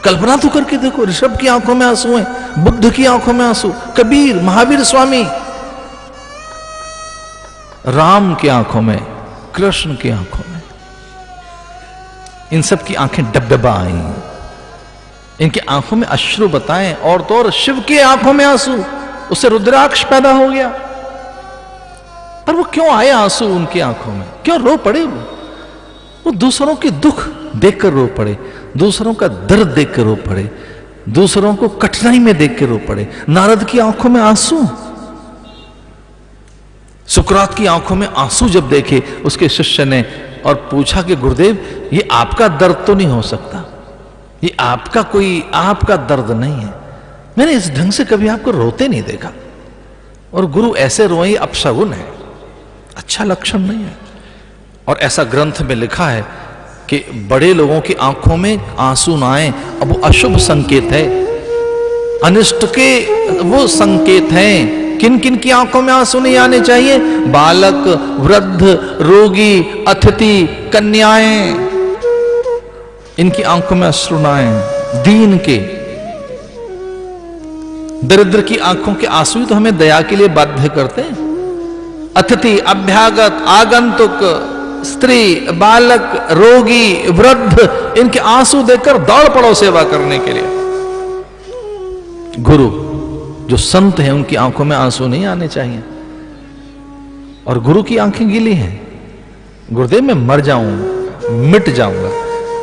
कल्पना तो करके देखो, ऋषभ की आंखों में आंसू हैं, बुद्ध की आंखों में आंसू, कबीर, महावीर स्वामी, राम की आंखों में, कृष्ण की आंखों में। इन सब की आंखें डबडबा आई। इनकी आंखों में अश्रु बताएं, और तो और शिव की आंखों में आंसू, उससे रुद्राक्ष पैदा हो गया। पर वो क्यों आए आंसू उनकी आंखों में? क्यों रो पड़े? वो दूसरों के दुख देखकर रो पड़े, दूसरों का दर्द देखकर रो पड़े, दूसरों को कठिनाई में देख कर रो पड़े। नारद की आंखों में आंसू, सुकरात की आंखों में आंसू जब देखे उसके शिष्य ने, और पूछा कि गुरुदेव, ये आपका दर्द तो नहीं हो सकता, ये आपका दर्द नहीं है। मैंने इस ढंग से कभी आपको रोते नहीं देखा, और गुरु ऐसे रोए अपशगुन है, अच्छा लक्षण नहीं है। और ऐसा ग्रंथ में लिखा है कि बड़े लोगों की आंखों में आंसू ना आए, अब वो अशुभ संकेत है, अनिष्ट के वो संकेत हैं। किन किन की आंखों में आंसू नहीं आने चाहिए? बालक, वृद्ध, रोगी, अतिथि, कन्याएं, इनकी आंखों में अश्रु ना आए। दीन के, दरिद्र की आंखों के आंसू तो हमें दया के लिए बाध्य करते हैं। अतिथि, अभ्यागत, आगंतुक, स्त्री, बालक, रोगी, वृद्ध, इनके आंसू देखकर दौड़ पड़ो सेवा करने के लिए। गुरु जो संत हैं, उनकी आंखों में आंसू नहीं आने चाहिए। और गुरु की आंखें गीली हैं। गुरुदेव, मैं मर जाऊं, मिट जाऊंगा,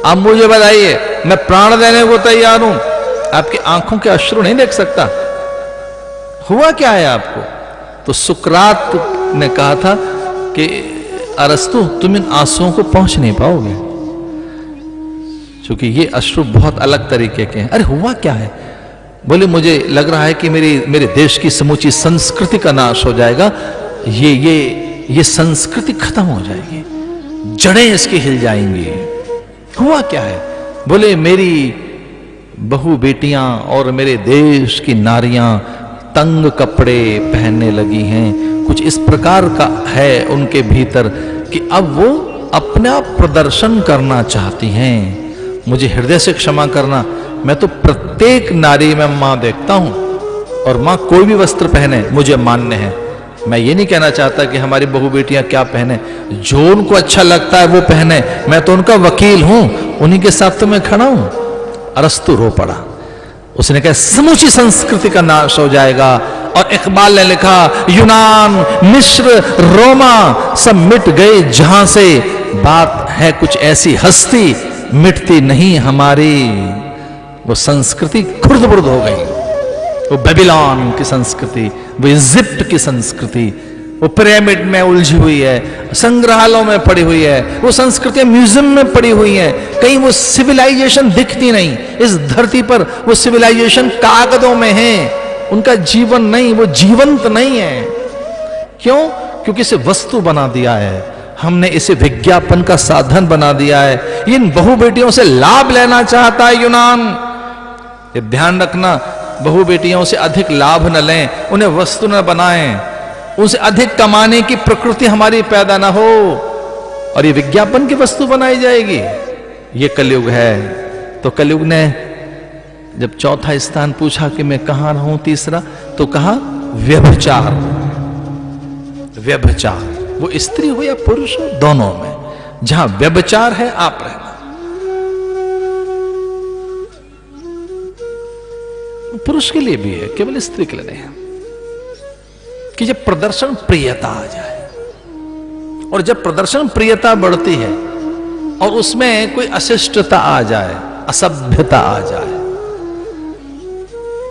आप मुझे बताइए, मैं प्राण देने को तैयार हूं, आपकी आंखों के अश्रु नहीं देख सकता। हुआ क्या है आपको? तो सुकरात ने कहा था कि अरस्तु, तुम इन आंसुओं को पहुंच नहीं पाओगे, क्योंकि ये अश्रु बहुत अलग तरीके के हैं। अरे हुआ क्या है? बोले, मुझे लग रहा है कि मेरे देश की समूची संस्कृति का नाश हो जाएगा, ये संस्कृति खत्म हो जाएगी, जड़ें इसकी हिल जाएंगी। हुआ क्या है? बोले, मेरी बहु बेटियां और मेरे देश की नारियां तंग कपड़े पहनने लगी हैं। कुछ इस प्रकार का है उनके भीतर कि अब वो अपना प्रदर्शन करना चाहती हैं। मुझे हृदय से क्षमा करना, मैं तो प्रत्येक नारी में मां देखता हूं, और मां कोई भी वस्त्र पहने मुझे मान्य है। मैं ये नहीं कहना चाहता कि हमारी बहू बेटियां क्या पहने, जो उनको अच्छा लगता है वो पहने, मैं तो उनका वकील हूं, उन्हीं के साथ तो मैं खड़ा हूं। अरस्तु रो पड़ा। उसने कहा, समूची संस्कृति का नाश हो जाएगा, और इकबाल ने लिखा, यूनान, मिस्र, रोमा सब मिट गए जहां से, बात है कुछ ऐसी हस्ती मिटती नहीं हमारी। वो संस्कृति खुर्द-बुर्द हो गई, वो बेबीलोन की संस्कृति, वो इजिप्ट की संस्कृति, वो पिरामिड में उलझी हुई है, संग्रहालयों में पड़ी हुई है, वो संस्कृति म्यूजियम में पड़ी हुई है, कहीं वो सिविलाइजेशन दिखती नहीं। इस धरती पर वो सिविलाइजेशन कागजों में है, उनका जीवन नहीं, वो जीवंत नहीं है। क्यों? क्योंकि इसे वस्तु बना दिया है हमने, इसे विज्ञापन का साधन बना दिया है। इन बहु बेटियों से लाभ लेना चाहता है यूनान। ये ध्यान रखना, बहु बेटियों से अधिक लाभ न लें, उन्हें वस्तु न बनाएं, उनसे अधिक कमाने की प्रकृति हमारी पैदा ना हो और ये विज्ञापन की वस्तु बनाई जाएगी। ये कलयुग है। तो कलयुग ने जब चौथा स्थान पूछा कि मैं कहां रहूं, तीसरा तो कहा व्यभिचार। व्यभिचार, वो स्त्री हो या पुरुष हो, दोनों में जहां व्यभिचार है आप रहना। पुरुष के लिए भी है, केवल स्त्री के लिए नहीं है। कि जब प्रदर्शन प्रियता आ जाए, और जब प्रदर्शन प्रियता बढ़ती है और उसमें कोई अशिष्टता आ जाए, असभ्यता आ जाए,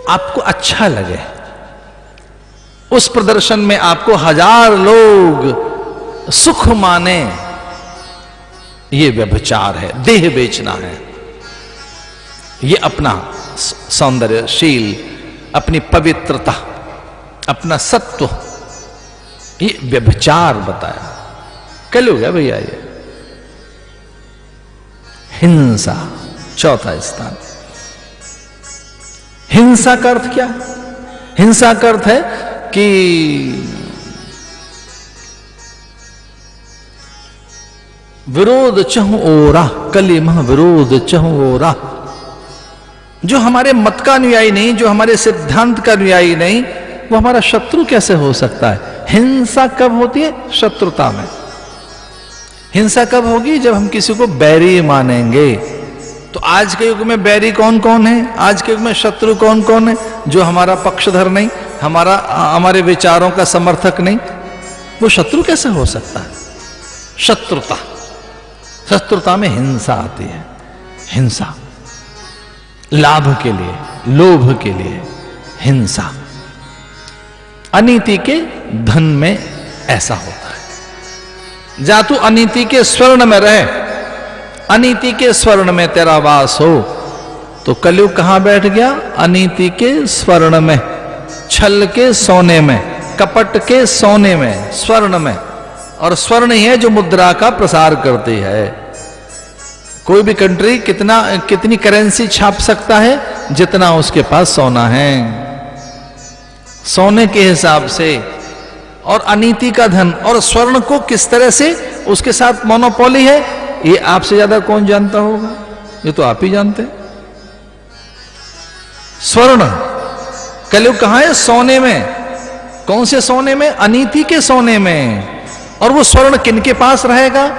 आपको अच्छा लगे, उस प्रदर्शन में आपको हजार लोग सुख माने, ये व्यभिचार है, देह बेचना है। ये अपना सौंदर्यशील, अपनी पवित्रता, अपना सत्व, ये व्यभिचार बताया। कलयुग है भैया ये। हिंसा, चौथा स्थान। हिंसा का अर्थ क्या? हिंसा का अर्थ है कि विरोध चहु ओरा, कली मह विरोध चहु ओरा। जो हमारे मत का अनुयायी नहीं, जो हमारे सिद्धांत का अनुयायी नहीं, वो हमारा शत्रु कैसे हो सकता है? हिंसा कब होती है? शत्रुता में। हिंसा कब होगी? जब हम किसी को बैरी मानेंगे। तो आज के युग में बैरी कौन कौन है? आज के युग में शत्रु कौन कौन है? जो हमारा पक्षधर नहीं, हमारे विचारों का समर्थक नहीं, वो शत्रु कैसे हो सकता है? शत्रुता, शत्रुता में हिंसा आती है। हिंसा लाभ के लिए, लोभ के लिए हिंसा। अनीति के धन में ऐसा होता है। जा तू अनीति के स्वर्ण में रहे, अनीति के स्वर्ण में तेरा वास हो। तो कलयुग कहां बैठ गया? अनीति के स्वर्ण में, छल के सोने में, कपट के सोने में, स्वर्ण में। और स्वर्ण ही है जो मुद्रा का प्रसार करती है। कोई भी कंट्री कितनी करेंसी छाप सकता है? जितना उसके पास सोना है, सोने के हिसाब से। और अनीति का धन और स्वर्ण को किस तरह से उसके साथ मोनोपोली है, ये आपसे ज्यादा कौन जानता होगा? ये तो आप ही जानते हैं। स्वर्ण, कलयुग कहां है? सोने में। कौन से सोने में? अनीति के सोने में। और वो स्वर्ण किनके पास रहेगा?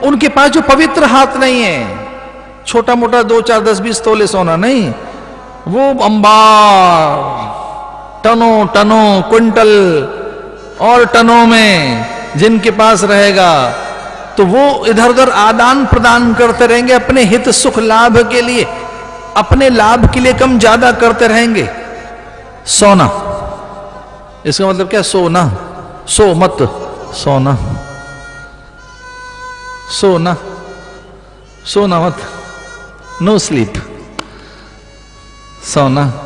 उनके पास जो पवित्र हाथ नहीं है। छोटा मोटा 2, 4, 10, 20 तोले सोना नहीं, वो अंबार, टनों टनों, क्विंटल और टनों में जिनके पास रहेगा, तो वो इधर उधर आदान प्रदान करते रहेंगे अपने हित सुख लाभ के लिए, अपने लाभ के लिए कम ज्यादा करते रहेंगे। सोना, इसका मतलब क्या? सोना, सो मत, सोना, सोना, सोना मत, नो स्लीप, सोना।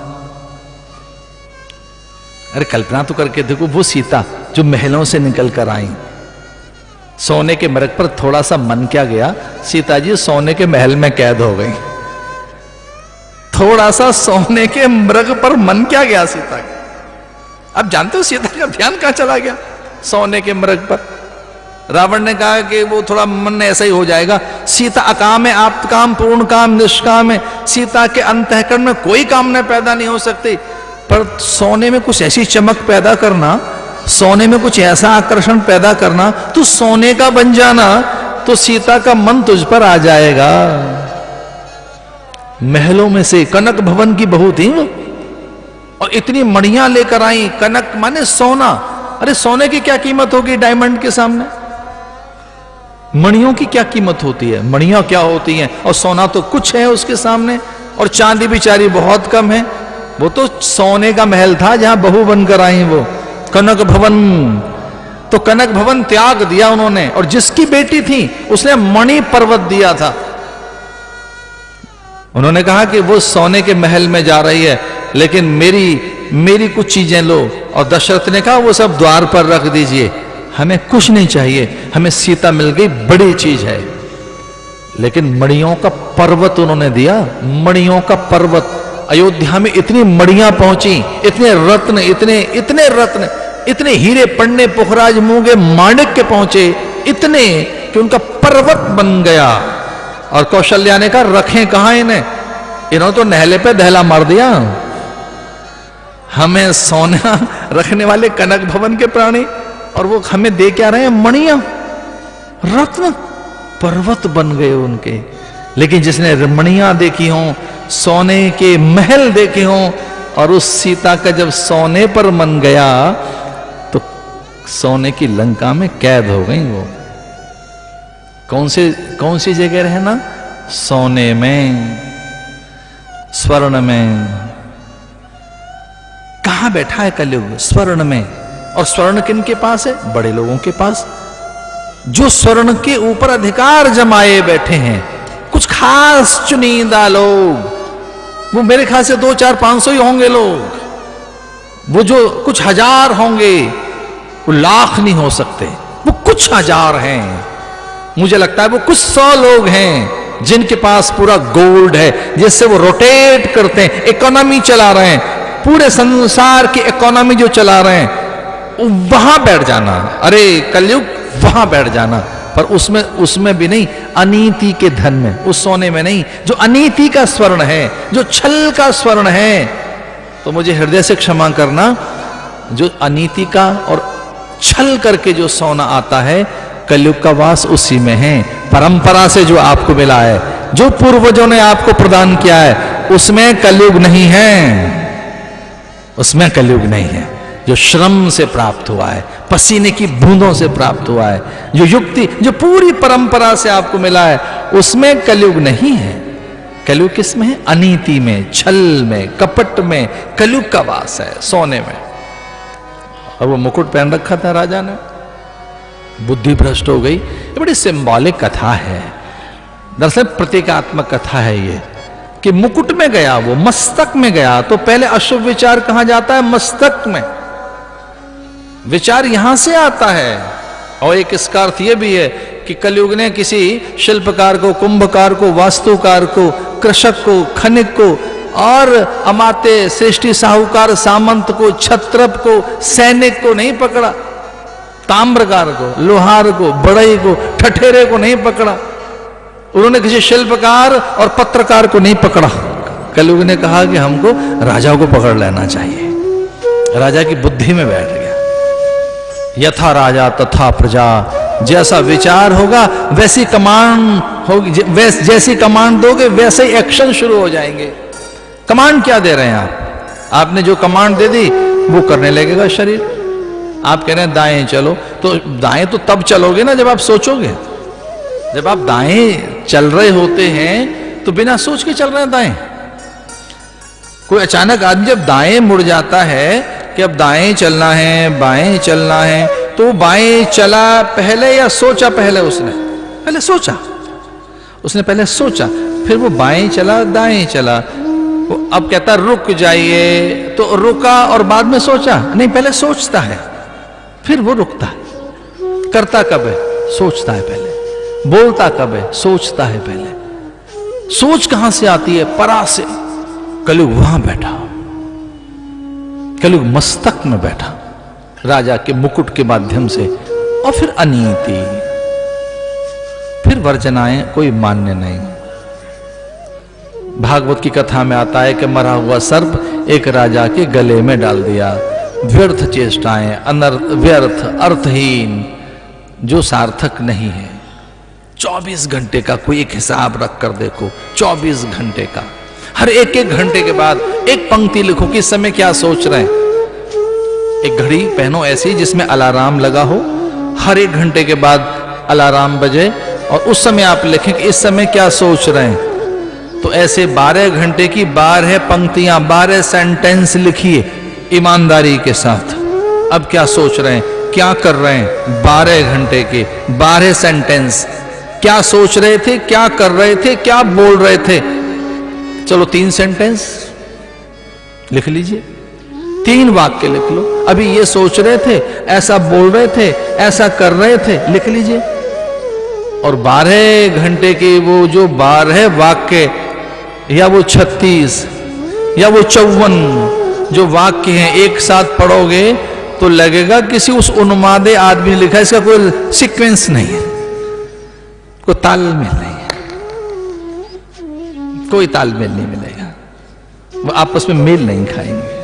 अरे कल्पना तो करके देखो, वो सीता जो महलों से निकल कर आई, सोने के मृग पर थोड़ा सा मन क्या गया, सीता जी सोने के महल में कैद हो गई। थोड़ा सा सोने के मृग पर मन क्या गया सीता का? अब जानते हो सीता का ध्यान कहां चला गया? सोने के मृग पर। रावण ने कहा कि वो थोड़ा मन ऐसा ही हो जाएगा। सीता अकाम है, आप्त काम, पूर्ण काम, निष्काम है। सीता के अंतःकरण में कोई कामना पैदा नहीं हो सकती, पर सोने में कुछ ऐसी चमक पैदा करना, सोने में कुछ ऐसा आकर्षण पैदा करना, तू सोने का बन जाना, तो सीता का मन तुझ पर आ जाएगा। महलों में से कनक भवन की बहू थी वो, और इतनी मणियां लेकर आई। कनक माने सोना। अरे सोने की क्या कीमत होगी डायमंड के सामने? मणियों की क्या कीमत होती है? मणियां क्या होती हैं? और सोना तो कुछ है उसके सामने। और चांदी बिचारी बहुत कम है। वो तो सोने का महल था जहां बहू बनकर आई वो, कनक भवन। तो कनक भवन त्याग दिया उन्होंने, और जिसकी बेटी थी उसने मणि पर्वत दिया था। उन्होंने कहा कि वो सोने के महल में जा रही है, लेकिन मेरी कुछ चीजें लो। और दशरथ ने कहा वो सब द्वार पर रख दीजिए, हमें कुछ नहीं चाहिए, हमें सीता मिल गई, बड़ी चीज है। लेकिन मणियों का पर्वत उन्होंने दिया। मणियों का पर्वत। अयोध्या में इतनी मणियां पहुंची, इतने रत्न, इतने रत्न, इतने हीरे पन्ने पुखराज मूंगे माणिक के पहुंचे, इतने कि उनका पर्वत बन गया। और कौशल्या ने कहा रखें कहां इन्हें? इन्होंने तो नहले पे दहला मार दिया। हमें सोना रखने वाले कनक भवन के प्राणी, और वो हमें दे क्या रहे हैं? मणियां, रत्न, पर्वत बन गए उनके। लेकिन जिसने मणियां देखी हों, सोने के महल देखे हों, और उस सीता का जब सोने पर मन गया तो सोने की लंका में कैद हो गई वो। कौन सी जगह रहना? सोने में, स्वर्ण में। कहां बैठा है कलयुग? स्वर्ण में। और स्वर्ण किन के पास है? बड़े लोगों के पास, जो स्वर्ण के ऊपर अधिकार जमाए बैठे हैं। कुछ खास चुनिंदा लोग, वो मेरे ख्याल से 2, 4, 500 ही होंगे लोग। वो जो कुछ हजार होंगे, वो लाख नहीं हो सकते, वो कुछ हजार हैं। मुझे लगता है वो कुछ 100 लोग हैं जिनके पास पूरा गोल्ड है, जिससे वो रोटेट करते हैं, इकोनॉमी चला रहे हैं, पूरे संसार की इकोनॉमी जो चला रहे हैं। वहां बैठ जाना, अरे कलयुग, वहां बैठ जाना। पर उसमें भी नहीं, अनीति के धन में, उस सोने में नहीं, जो अनीति का स्वर्ण है, जो छल का स्वर्ण है। तो मुझे हृदय से क्षमा करना, जो अनीति का और छल करके जो सोना आता है, कलयुग का वास उसी में है। परंपरा से जो आपको मिला है, जो पूर्वजों ने आपको प्रदान किया है, उसमें कलयुग नहीं है, उसमें कलयुग नहीं है। जो श्रम से प्राप्त हुआ है, पसीने की बूंदों से प्राप्त हुआ है, जो युक्ति, जो पूरी परंपरा से आपको मिला है, उसमें कलयुग नहीं है। कलयुग किसमें है? अनीति में, छल में, कपट में कलयुग का वास है, सोने में। और वो मुकुट पहन रखा था राजा ने, बुद्धि भ्रष्ट हो गई। ये बड़ी सिंबॉलिक कथा है, दरअसल प्रतीकात्मक कथा है ये, कि मुकुट में गया, वो मस्तक में गया। तो पहले अशुभ विचार कहां जाता है? मस्तक में। विचार यहां से आता है। और एक इसका अर्थ यह भी है कि कलयुग ने किसी शिल्पकार को, कुंभकार को, वास्तुकार को, कृषक को, खनिक को, और अमात्य, सृष्टि, साहूकार, सामंत को, क्षत्रप को, सैनिक को नहीं पकड़ा, ताम्रकार को, लोहार को, बढ़ई को, ठठेरे को नहीं पकड़ा। उन्होंने किसी शिल्पकार और पत्रकार को नहीं पकड़ा। कलयुग ने कहा कि हमको राजा को पकड़ लेना चाहिए। राजा की बुद्धि में बैठ गया। यथा राजा तथा प्रजा, जैसा विचार होगा वैसी कमांड होगी, जैसी कमांड दोगे वैसे ही एक्शन शुरू हो जाएंगे। कमांड क्या दे रहे हैं आप? आपने जो कमांड दे दी वो करने लगेगा शरीर। आप कह रहे हैं दाएं चलो, तो दाएं तो तब चलोगे ना जब आप सोचोगे। जब आप दाएं चल रहे होते हैं तो बिना सोच के चल रहे हैं दाएं। कोई अचानक आदमी जब दाएं मुड़ जाता है कि अब दाएं चलना है, बाएं चलना है, तो बाएं चला पहले या सोचा पहले? उसने पहले सोचा, उसने पहले सोचा, फिर वो बाएं चला, दाएं चला। वो अब कहता रुक जाइए, तो रुका और बाद में सोचा? नहीं, पहले सोचता है फिर वो रुकता है। करता कब है? सोचता है पहले। बोलता कब है? सोचता है पहले। सोच कहां से आती है? परा से। कलयुग वहां बैठा, कलयुग मस्तक में बैठा, राजा के मुकुट के माध्यम से। और फिर अनीति, फिर वर्जनाएं कोई मान्य नहीं। भागवत की कथा में आता है कि मरा हुआ सर्प एक राजा के गले में डाल दिया। व्यर्थ चेष्टाएं, अनर्थ, व्यर्थ, अर्थहीन, जो सार्थक नहीं है। 24 घंटे का कोई एक हिसाब रख कर देखो, 24 घंटे का हर एक एक घंटे के बाद एक पंक्ति लिखो कि इस समय क्या सोच रहे हैं। एक घड़ी पहनो ऐसी जिसमें अलार्म लगा हो, हर एक घंटे के बाद अलार्म बजे और उस समय आप लिखें कि इस समय क्या सोच रहे हैं। तो ऐसे 12 घंटे की 12 पंक्तियां, 12 सेंटेंस लिखिए ईमानदारी के साथ। अब क्या सोच रहे हैं, क्या कर रहे हैं, 12 घंटे के 12 सेंटेंस, क्या सोच रहे थे, क्या कर रहे थे, क्या बोल रहे थे। चलो 3 सेंटेंस लिख लीजिए, 3 वाक्य लिख लो। अभी ये सोच रहे थे, ऐसा बोल रहे थे, ऐसा कर रहे थे, लिख लीजिए। और 12 घंटे के वो जो 12 वाक्य या वो 36 या वो 54 जो वाक्य हैं एक साथ पढ़ोगे तो लगेगा किसी उस उन्मादे आदमी ने लिखा, इसका कोई सीक्वेंस नहीं है, कोई तालमेल नहीं है, कोई तालमेल नहीं मिलेगा, वो आपस में मेल नहीं खाएंगे।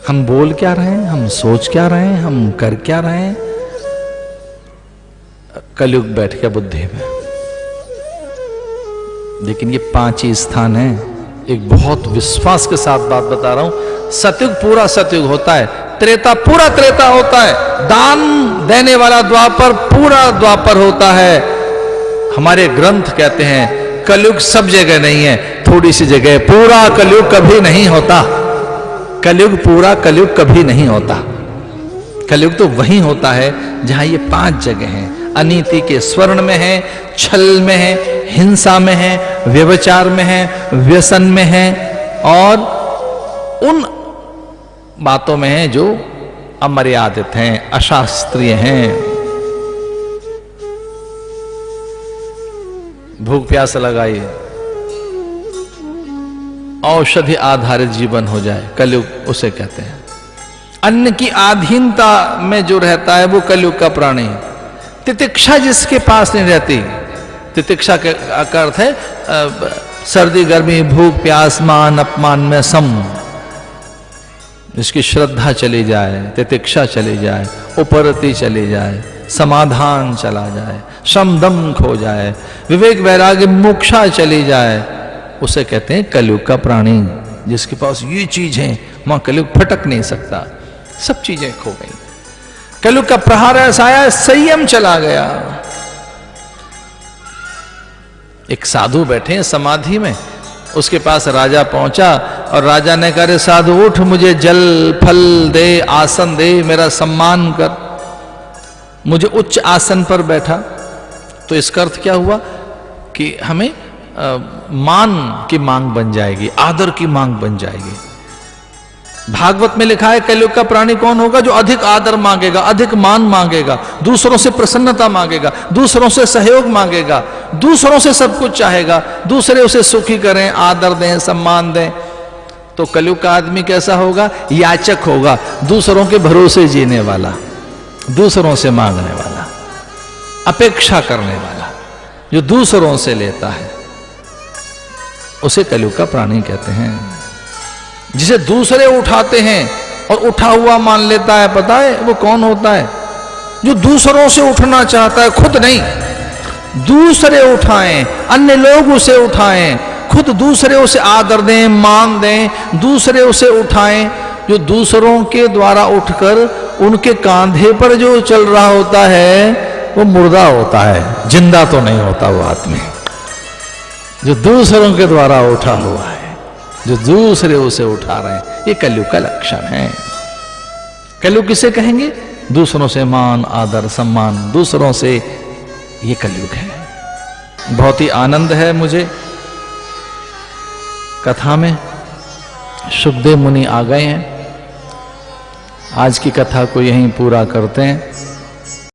हम बोल क्या रहे हैं, हम सोच क्या रहे हैं, हम कर क्या रहे हैं, कलयुग बैठ गया बुद्धि में। लेकिन ये 5 ही स्थान है। एक बहुत विश्वास के साथ बात बता रहा हूं, सतयुग पूरा सतयुग होता है, त्रेता पूरा त्रेता होता है, दान देने वाला द्वापर पूरा द्वापर होता है। हमारे ग्रंथ कहते हैं कलयुग सब जगह नहीं है, थोड़ी सी जगह। पूरा कलयुग कभी नहीं होता, कलयुग पूरा कलयुग कभी नहीं होता। कलयुग तो वही होता है जहां ये 5 जगह हैं। अनीति के स्वर्ण में है, छल में है, हिंसा में है, व्यभिचार में है, व्यसन में है और उन बातों में है जो अमर्यादित हैं, अशास्त्रीय हैं। भूख प्यास लगाई, औषधि आधारित जीवन हो जाए, कलयुग उसे कहते हैं। अन्न की अधीनता में जो रहता है वो कलयुग का प्राणी। तितिक्षा जिसके पास नहीं रहती, तितिक्षा का अर्थ है सर्दी गर्मी भूख प्यास मान अपमान में सम। जिसकी श्रद्धा चली जाए, तितिक्षा चली जाए, उपरति चली जाए, समाधान चला जाए, शम दम खो जाए, विवेक वैराग्य मोक्षा चली जाए, उसे कहते हैं कलयुग का प्राणी। जिसके पास ये चीज है वहां कलयुग फटक नहीं सकता, सब चीजें खो गई। कलयुग का प्रहार ऐसा आया, संयम चला गया। एक साधु बैठे हैं समाधि में, उसके पास राजा पहुंचा और राजा ने कहा, साधु उठ, मुझे जल फल दे, आसन दे, मेरा सम्मान कर, मुझे उच्च आसन पर बैठा। तो इसका अर्थ क्या हुआ कि हमें मान की मांग बन जाएगी, आदर की मांग बन जाएगी। भागवत में लिखा है कलयुग का प्राणी कौन होगा, जो अधिक आदर मांगेगा, अधिक मान मांगेगा, दूसरों से प्रसन्नता मांगेगा, दूसरों से सहयोग मांगेगा, दूसरों से सब कुछ चाहेगा, दूसरे उसे सुखी करें, आदर दें, सम्मान दें। तो कलयुग का आदमी कैसा होगा, याचक होगा, दूसरों के भरोसे जीने वाला, दूसरों से मांगने वाला, अपेक्षा करने वाला, जो दूसरों से लेता है, उसे कलयुग का प्राणी कहते हैं। जिसे दूसरे उठाते हैं और उठा हुआ मान लेता है, पता है वो कौन होता है, जो दूसरों से उठना चाहता है, खुद नहीं। दूसरे उठाएं, अन्य लोग उसे उठाएं, खुद दूसरे उसे आदर दें, मान दें, दूसरे उसे उठाएं। जो दूसरों के द्वारा उठकर उनके कांधे पर जो चल रहा होता है वो मुर्दा होता है, जिंदा तो नहीं होता वो आदमी। जो दूसरों के द्वारा उठा हुआ है, जो दूसरे उसे उठा रहे हैं, ये कलयुग का लक्षण है। कलयुग किसे कहेंगे, दूसरों से मान आदर सम्मान, दूसरों से, ये कलयुग है। बहुत ही आनंद है मुझे कथा में, सुखदेव मुनि आ गए हैं। आज की कथा को यहीं पूरा करते हैं।